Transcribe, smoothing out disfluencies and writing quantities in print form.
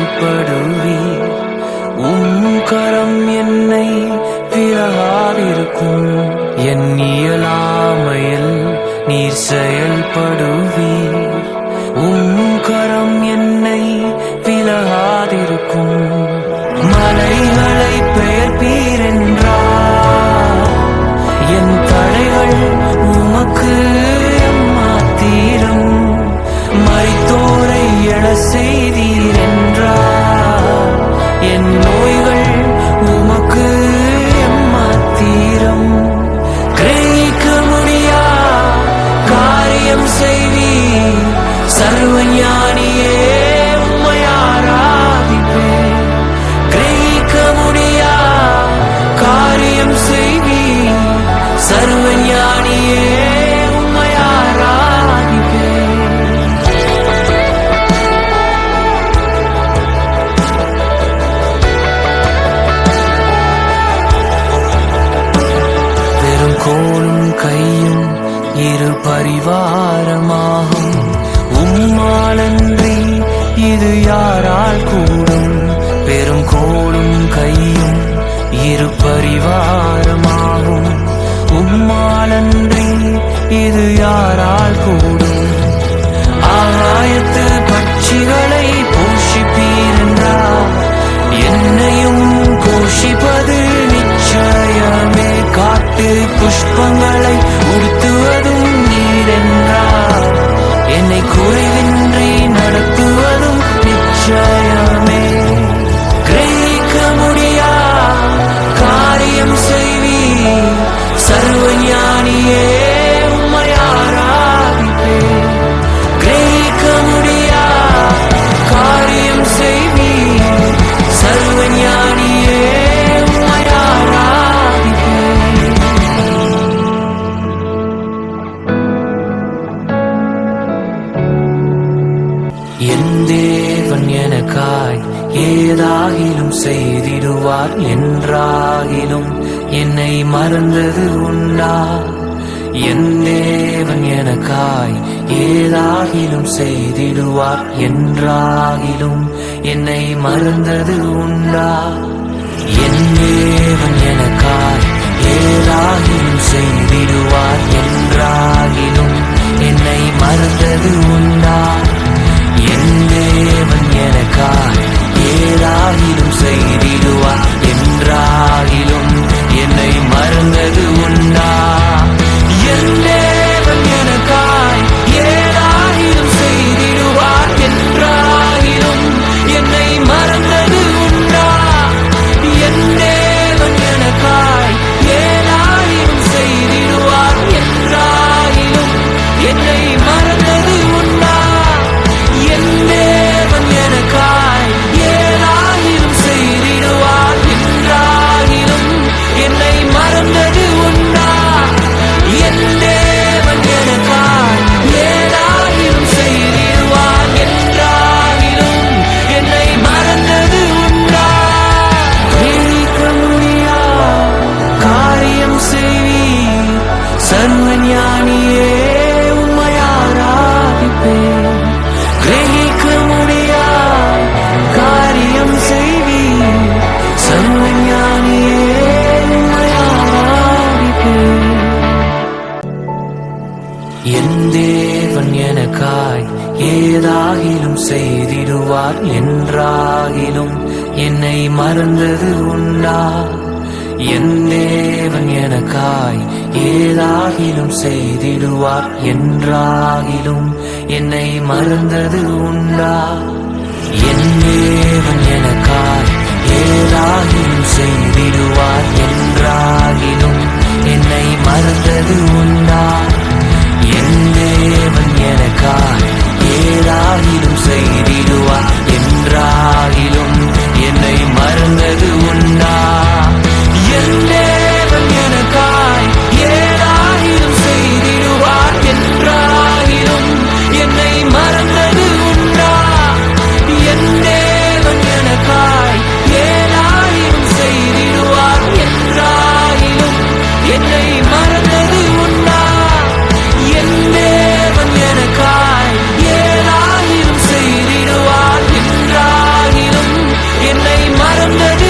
செயல்படுவீர். கரம் என்னை விலகாதிருக்கும். என் இயலாமையில் நீர் செயல்படுவீர். கரம் என்னை விலகாதிருக்கும். மலைகளை பெயர்ப்பீர் என்றார். என் தடைகள் உமக்கு எம்மாத்திரம். மரித்தோரை எழ செய்தீர் என்றார். என் நோய்கள் உமக்கு எம்மாத்திரம். கிரகிக்க முடியா காரியம் செய்வீர். சர்வஞானியே உம்மை ஆராதிப்பேன். கிரகிக்க முடியா காரியம் செய்வீர். சர்வஞானியே உம்மை ஆராதிப்பேன். பெரும் கோலும் கையும் இரு பரிவாரமாகும். உம்மாலன்றி இது யாரால் கூடும். பெரும் கோலும் கையும் இரு பரிவாரமாகும். உம்மாலன்றி இது யாரால் கூடும். ஆகாயத்து பட்சிகளை போஷிப்பீர் என்றார். என்னையும் போஷிப்பது நிச்சயமே. காட்டு புஷ்பங்களை உடுத்துவதும் நீர் என்றார். என்னை குறைவின்றி நடத்துவதும் நிச்சயமே. கிரகிக்க முடியா காரியம் செய்வீர். சர்வஞானியே உம்மை ஆராதிப்பேன். கிரகிக்க முடியா காரியம் செய்வீர். சர்வஞானியே உம்மை ஆராதிப்பேன். என் தேவன் எனக்காய் ஏதாகிலும் செய்திடுவார். என்றாகிலும் என்னை மறந்தது உண்டா. என் தேவன் எனக்காய் ஏதாகிலும் செய்திடுவார். என்றாகிலும் என்னை மறந்தது உண்டா. என் தேவன் எனக்காய் ஏதாகிலும் செய்திடுவார். என்றாகிலும் என்னை மறந்தது உண்டா. என் தேவன் எனக்காய் ஏதாகிலும் செய்திடுவார். என்றாகிலும் என்னை மறந்தது உண்டா. என் தேவன் எனக்காய் ஏதாகிலும் செய்திடுவார். என்றாகிலும் என்னை மறந்தது உண்டா. என் தேவன் எனக்காய் ஏதாகிலும் செய்திடுவார். என்றாகிலும் என்னை மறந்தது உண்டா. என் தேவன் எனக்காய் ஏதாகிலும் செய்திடுவார். என்றாகிலும் என்னை மறந்தது உண்டா. என் தேவன் எனக்காய் ஏதாகிலும் செய்திடுவார். என்றாகிலும் என்னை மறந்தது உண்டா. கிரகிக்க முடியா காரியம் செய்வீர். சர்வஞானியே உம்மை ஆராதிப்பேன். கிரகிக்க முடியா காரியம் செய்வீர். சர்வஞானியே உம்மை ஆராதிப்பேன். என் தேவன் எனக்காய் ஏதாகிலும் செய்திடுவார். என்றாகிலும் என்னை மறந்தது உண்டா. என் தேவன் எனக்காய் ஏதாகிலும் செய்திடுவார். என்றாகிலும் என்னை மறந்தது உண்டா. என் தேவன் எனக்காய் ஏதாகிலும் செய்திடுவார். என்றாகிலும் என்னை மறந்தது உண்டா. என் தேவன் எனக்காய் ஏதாகிலும் செய்திடுவார். என்றாகிலும் என்னை மறந்தது உண்டா. என் தேவன் எனக்காய் ஏதாகிலும் செய்திடுவார். என்றாகிலும் என்னை மறந்தது உண்டா. என் தேவன் எனக்காய் ஏதாகிலும் செய்திடுவார். என்றாகிலும் என்னை மறந்தது மறந்தது